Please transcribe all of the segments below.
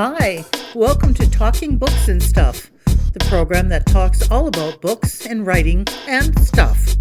Hi, welcome to Talking Books and Stuff, the program that talks all about books and writing and stuff.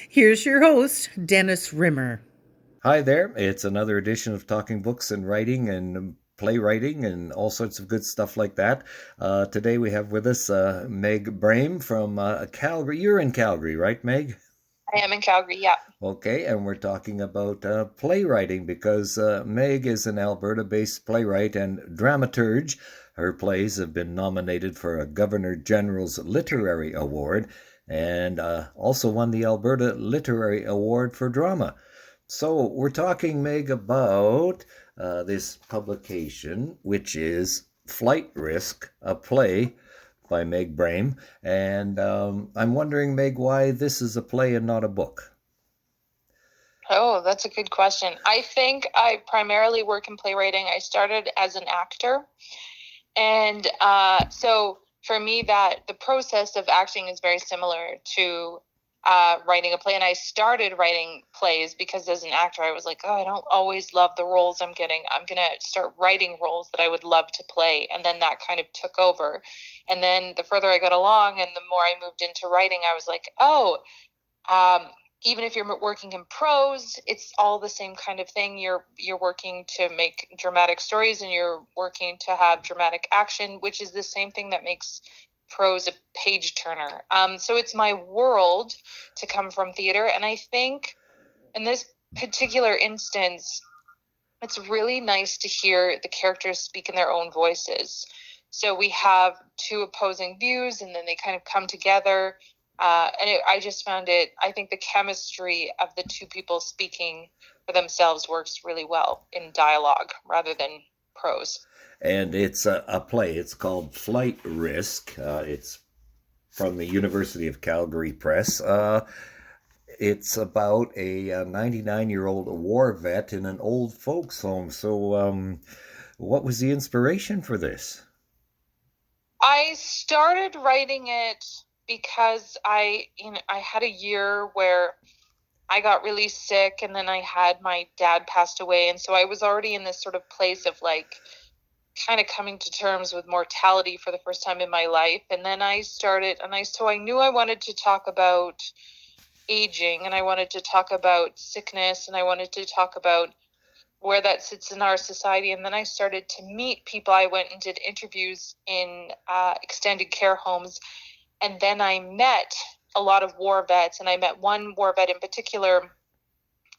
Here's your host, Dennis Rimmer. Hi there. It's another edition of Talking Books and Writing and Playwriting and all sorts of good stuff like that. Today we have with us Meg Braem from Calgary. You're in Calgary, right, Meg? I am in Calgary, yeah. Okay, and we're talking about playwriting because Meg is an Alberta-based playwright and dramaturge. Her plays have been nominated for a Governor General's Literary Award and also won the Alberta Literary Award for Drama. So we're talking, Meg, about this publication, which is Flight Risk, a play by Meg Braem. And I'm wondering, Meg, why this is a play and not a book. Oh, that's a good question. I think I primarily work in playwriting. I started as an actor. And so for me, that the process of acting is very similar to writing a play. And I started writing plays because as an actor, I was like, oh, I don't always love the roles I'm getting. I'm going to start writing roles that I would love to play. And then that kind of took over. And then the further I got along and the more I moved into writing, I was like, even if you're working in prose, it's all the same kind of thing. You're working to make dramatic stories and you're working to have dramatic action, which is the same thing that makes prose a page turner. So it's my world to come from theater. And I think in this particular instance, it's really nice to hear the characters speak in their own voices. So we have two opposing views and then they kind of come together. I just found I think the chemistry of the two people speaking for themselves works really well in dialogue rather than prose. And it's a play. It's called Flight Risk. It's from the University of Calgary Press. It's about a 99-year-old war vet in an old folks home. So what was the inspiration for this? I started writing it because I had a year where I got really sick and then I had my dad passed away. And so I was already in this sort of place of like kind of coming to terms with mortality for the first time in my life. And then I started, so I knew I wanted to talk about aging and I wanted to talk about sickness and I wanted to talk about where that sits in our society. And then I started to meet people. I went and did interviews in extended care homes. And then I met a lot of war vets, and I met one war vet in particular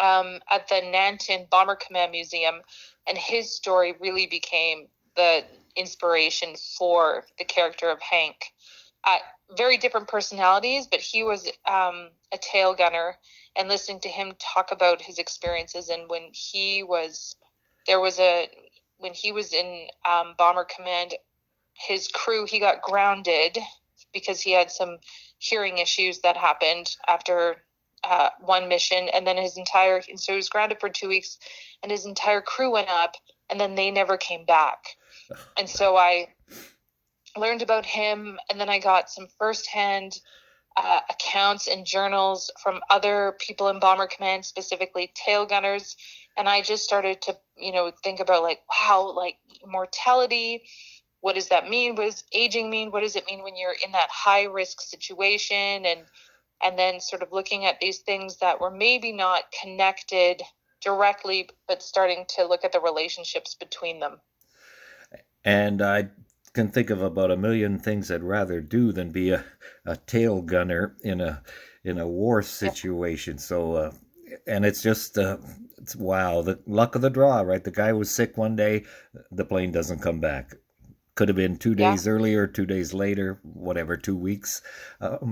at the Nanton Bomber Command Museum, and his story really became the inspiration for the character of Hank. Very different personalities, but he was a tail gunner, and listening to him talk about his experiences, and when he was in Bomber Command, his crew, he got grounded because he had some hearing issues that happened after one mission, and then so he was grounded for 2 weeks, and his entire crew went up, and then they never came back. And so I learned about him, and then I got some firsthand accounts and journals from other people in Bomber Command, specifically tail gunners, and I just started to, think about like, wow, like mortality. What does that mean? What does aging mean? What does it mean when you're in that high risk situation? And then sort of looking at these things that were maybe not connected directly, but starting to look at the relationships between them. And I can think of about a million things I'd rather do than be a tail gunner in a war situation. So, and it's just, wow, the luck of the draw, right? The guy was sick one day, the plane doesn't come back. Could have been 2 days earlier, 2 days later, whatever, 2 weeks.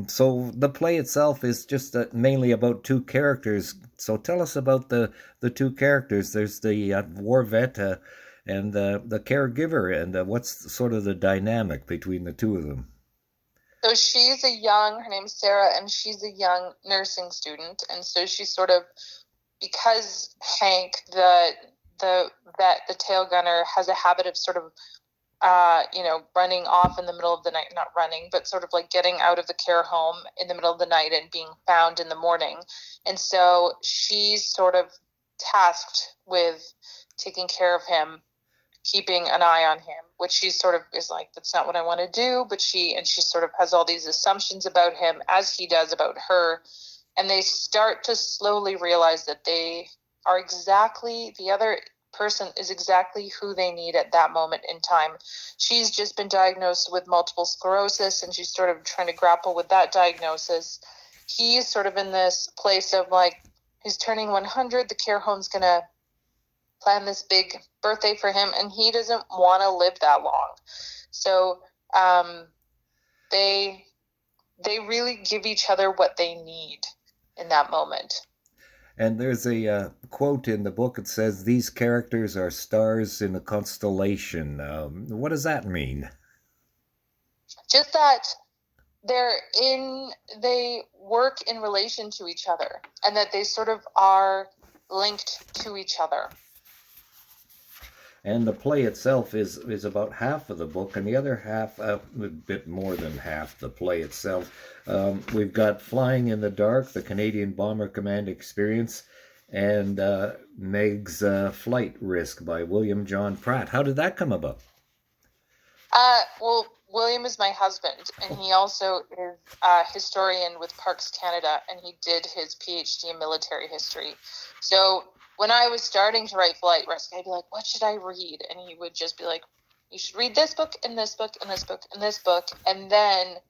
So the play itself is just mainly about two characters. So tell us about the two characters. There's the war vet and the caregiver, and what's sort of the dynamic between the two of them? So her name's Sarah, and she's a young nursing student. And so she's sort of, because Hank, the vet, the tail gunner, has a habit of sort of running off in the middle of the night, not running, but sort of like getting out of the care home in the middle of the night and being found in the morning. And so she's sort of tasked with taking care of him, keeping an eye on him, which she sort of is like, that's not what I want to do. But she sort of has all these assumptions about him, as he does about her. And they start to slowly realize that the other person is exactly who they need at that moment in time. She's just been diagnosed with multiple sclerosis, and she's sort of trying to grapple with that diagnosis. He's sort of in this place of like, he's turning 100. The care home's going to plan this big birthday for him, and he doesn't want to live that long. So they really give each other what they need in that moment. And there's a quote in the book. It says, "These characters are stars in a constellation." What does that mean? Just that they work in relation to each other, and that they sort of are linked to each other. And the play itself is about half of the book, and the other half, a bit more than half the play itself. We've got Flying in the Dark, the Canadian Bomber Command Experience, and Meg's Flight Risk by William John Pratt. How did that come about? Well, William is my husband, and he also is a historian with Parks Canada, and he did his PhD in military history. So when I was starting to write Flight Risk, I'd be like, what should I read? And he would just be like, you should read this book and this book and this book and this book. And then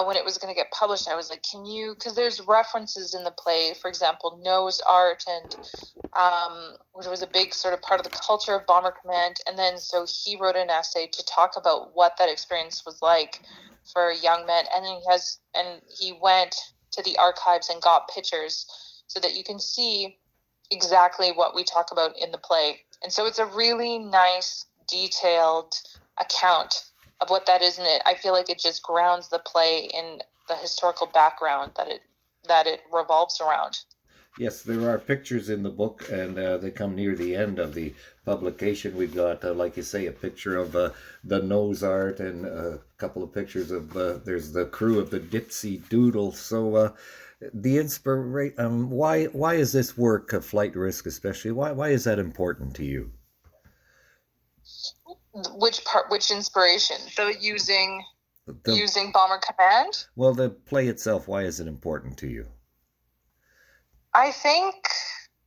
when it was going to get published, I was like, because there's references in the play, for example, nose art, and which was a big sort of part of the culture of Bomber Command. And then so he wrote an essay to talk about what that experience was like for young men. And then he went to the archives and got pictures so that you can see exactly what we talk about in the play. And so it's a really nice, detailed account of what that is in it. I feel like it just grounds the play in the historical background that it revolves around. Yes, there are pictures in the book, and they come near the end of the publication. We've got, like you say, a picture of the nose art, and a couple of pictures of, there's the crew of the Dipsy Doodle. So the inspiration, why is this work of Flight Risk especially, why is that important to you? Which inspiration? So using Bomber Command? Well, the play itself, why is it important to you? I think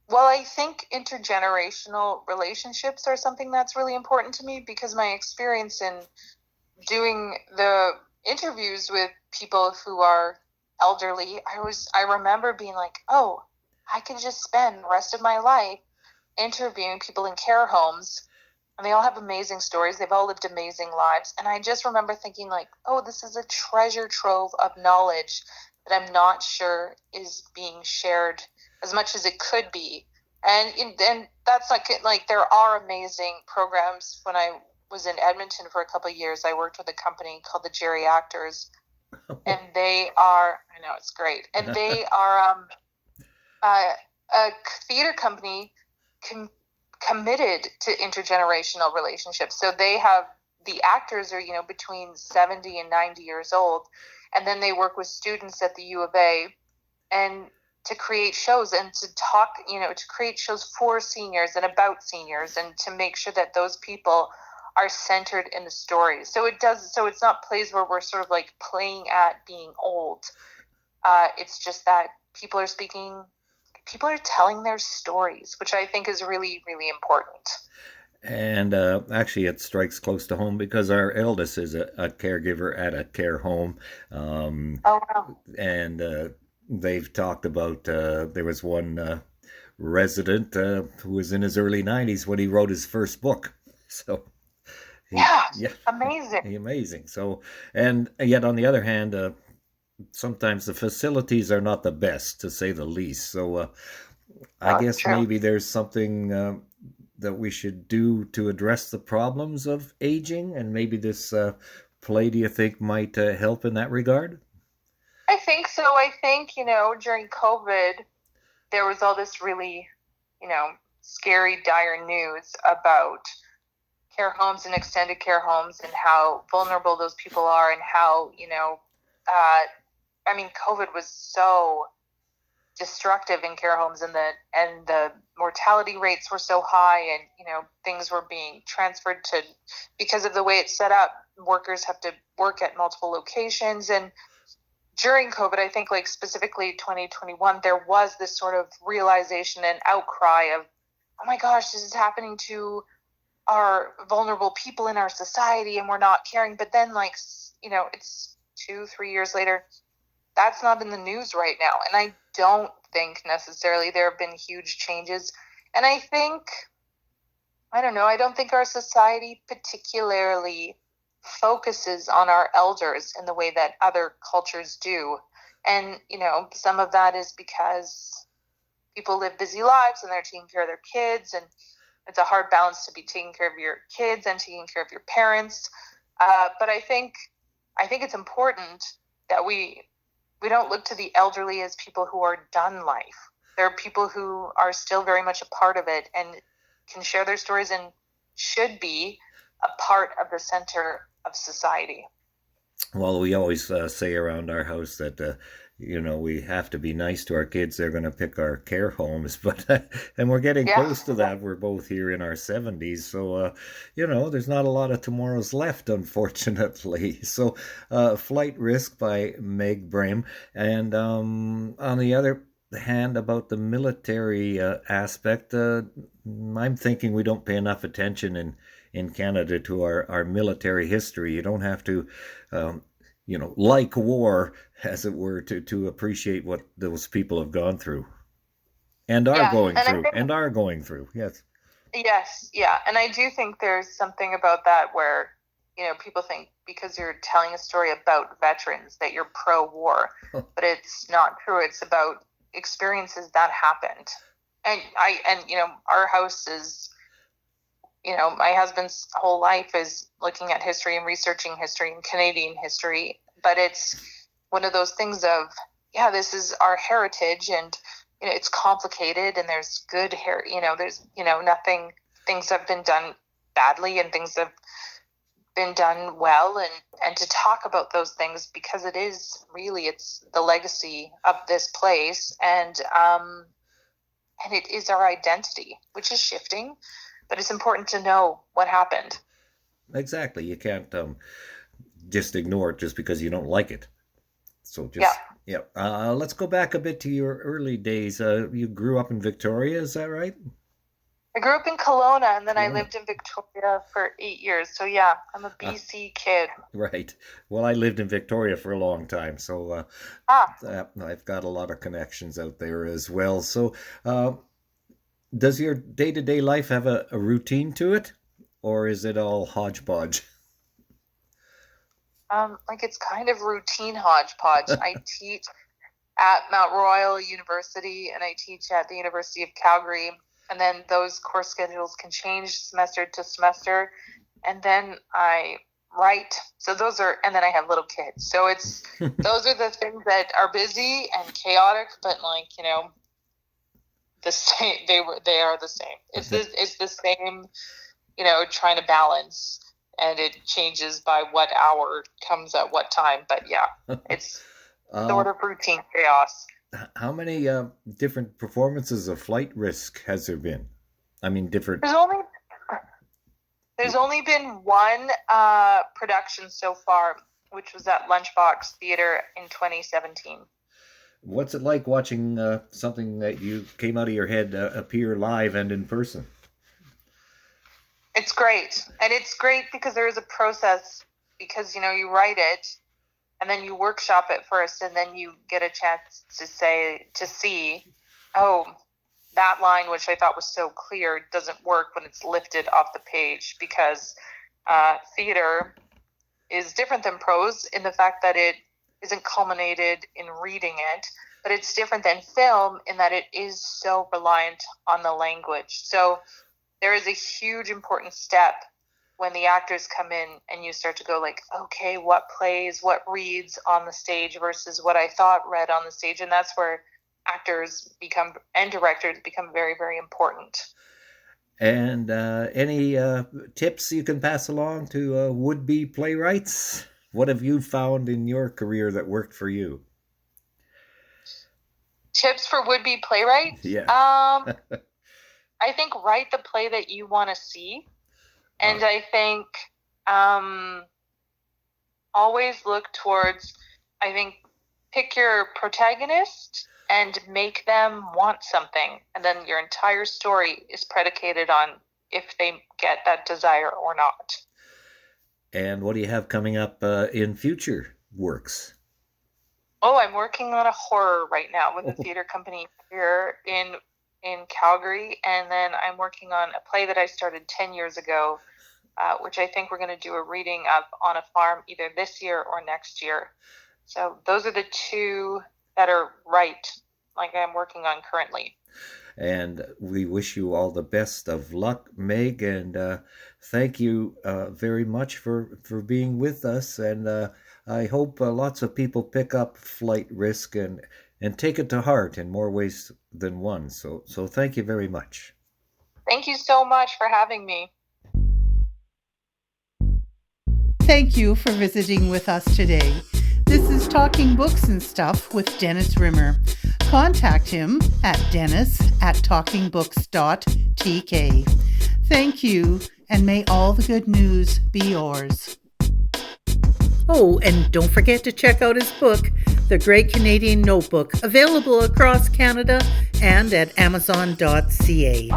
intergenerational relationships are something that's really important to me, because my experience in doing the interviews with people who are elderly, I remember being like, oh, I could just spend the rest of my life interviewing people in care homes, and they all have amazing stories. They've all lived amazing lives. And I just remember thinking like, oh, this is a treasure trove of knowledge that I'm not sure is being shared as much as it could be. And that's like there are amazing programs. When I was in Edmonton for a couple of years, I worked with a company called the Jerry Actors, and they are, I know, it's great, and they are a theater company committed to intergenerational relationships. So they have, the actors are, between 70 and 90 years old, and then they work with students at the U of A and to create shows and to talk, to create shows for seniors and about seniors, and to make sure that those people are centered in the stories. So it's not plays where we're sort of like playing at being old. It's just that people are telling their stories, which I think is really, really important. And actually, it strikes close to home because our eldest is a caregiver at a care home. Oh, wow. And they've talked about, there was one resident who was in his early 90s when he wrote his first book. So, amazing. So, and yet on the other hand, sometimes the facilities are not the best, to say the least. So I guess true. Maybe there's something that we should do to address the problems of aging, and maybe this play, do you think, might help in that regard? I think so. I think, during COVID, there was all this really, scary, dire news about care homes and extended care homes and how vulnerable those people are and how, COVID was so destructive in care homes and the mortality rates were so high and, things were being transferred to, because of the way it's set up, workers have to work at multiple locations. And during COVID, I think like specifically 2021, there was this sort of realization and outcry of, oh my gosh, this is happening to our vulnerable people in our society and we're not caring. But then it's 2-3 years later, that's not in the news right now. And I don't think necessarily there have been huge changes. And I don't think our society particularly focuses on our elders in the way that other cultures do. And, some of that is because people live busy lives and they're taking care of their kids, and it's a hard balance to be taking care of your kids and taking care of your parents. But I think it's important that we don't look to the elderly as people who are done life. There are people who are still very much a part of it and can share their stories and should be a part of the center of society. Well, we always say around our house that, we have to be nice to our kids. They're going to pick our care homes, but and we're getting close to that. We're both here in our 70s. So, there's not a lot of tomorrows left, unfortunately. So, Flight Risk by Meg Braem. And on the other hand, about the military aspect, I'm thinking we don't pay enough attention in Canada to our military history. You don't have to, like war, as it were, to appreciate what those people have gone through and are going through. Yes. Yes. Yeah. And I do think there's something about that where, people think because you're telling a story about veterans that you're pro-war, but it's not true. It's about experiences that happened. And our house is, my husband's whole life is looking at history and researching history and Canadian history, but it's one of those things of, this is our heritage, and, it's complicated, and there's good there's, things have been done badly and things have been done well, and to talk about those things, because it's the legacy of this place, and it is our identity, which is shifting. But it's important to know what happened. Exactly. You can't just ignore it just because you don't like it. So let's go back a bit to your early days. You grew up in Victoria, is that right? I grew up in Kelowna, and then I lived in Victoria for 8 years. So I'm a BC kid. Right. Well, I lived in Victoria for a long time, so I've got a lot of connections out there as well. So does your day-to-day life have a routine to it, or is it all hodgepodge? It's kind of routine hodgepodge. I teach at Mount Royal University, and I teach at the University of Calgary, and then those course schedules can change semester to semester, and then I write. So and then I have little kids. So it's those are the things that are busy and chaotic, but the same. They are the same. It's the same, trying to balance, and it changes by what hour comes at what time. But it's sort of routine chaos. How many different performances of Flight Risk has there been? I mean, different. There's only been one production so far, which was at Lunchbox Theatre in 2017. What's it like watching something that you came out of your head appear live and in person? It's great. And it's great because there is a process, because, you write it and then you workshop it first, and then you get a chance to see, that line, which I thought was so clear, doesn't work when it's lifted off the page, because theater is different than prose in the fact that it isn't culminated in reading it, but it's different than film in that it is so reliant on the language. So there is a huge important step when the actors come in and you start to go like, okay, what plays, what reads on the stage versus what I thought read on the stage. And that's where actors and directors become very, very important. And any tips you can pass along to would-be playwrights? What have you found in your career that worked for you? Tips for would-be playwrights? Yeah. I think write the play that you want to see. And I think always look towards, pick your protagonist and make them want something. And then your entire story is predicated on if they get that desire or not. And what do you have coming up in future works? Oh, I'm working on a horror right now with a theater company here in Calgary. And then I'm working on a play that I started 10 years ago, which I think we're going to do a reading of on a farm either this year or next year. So those are the two that are I'm working on currently. And we wish you all the best of luck, Meg, and thank you very much for being with us. And I hope lots of people pick up Flight Risk and take it to heart in more ways than one. So thank you very much. Thank you so much for having me. Thank you for visiting with us today. This is Talking Books and Stuff with Dennis Rimmer. Contact him at dennis@talkingbooks.tk. Thank you, and may all the good news be yours. Oh, and don't forget to check out his book, The Great Canadian Notebook, available across Canada and at amazon.ca.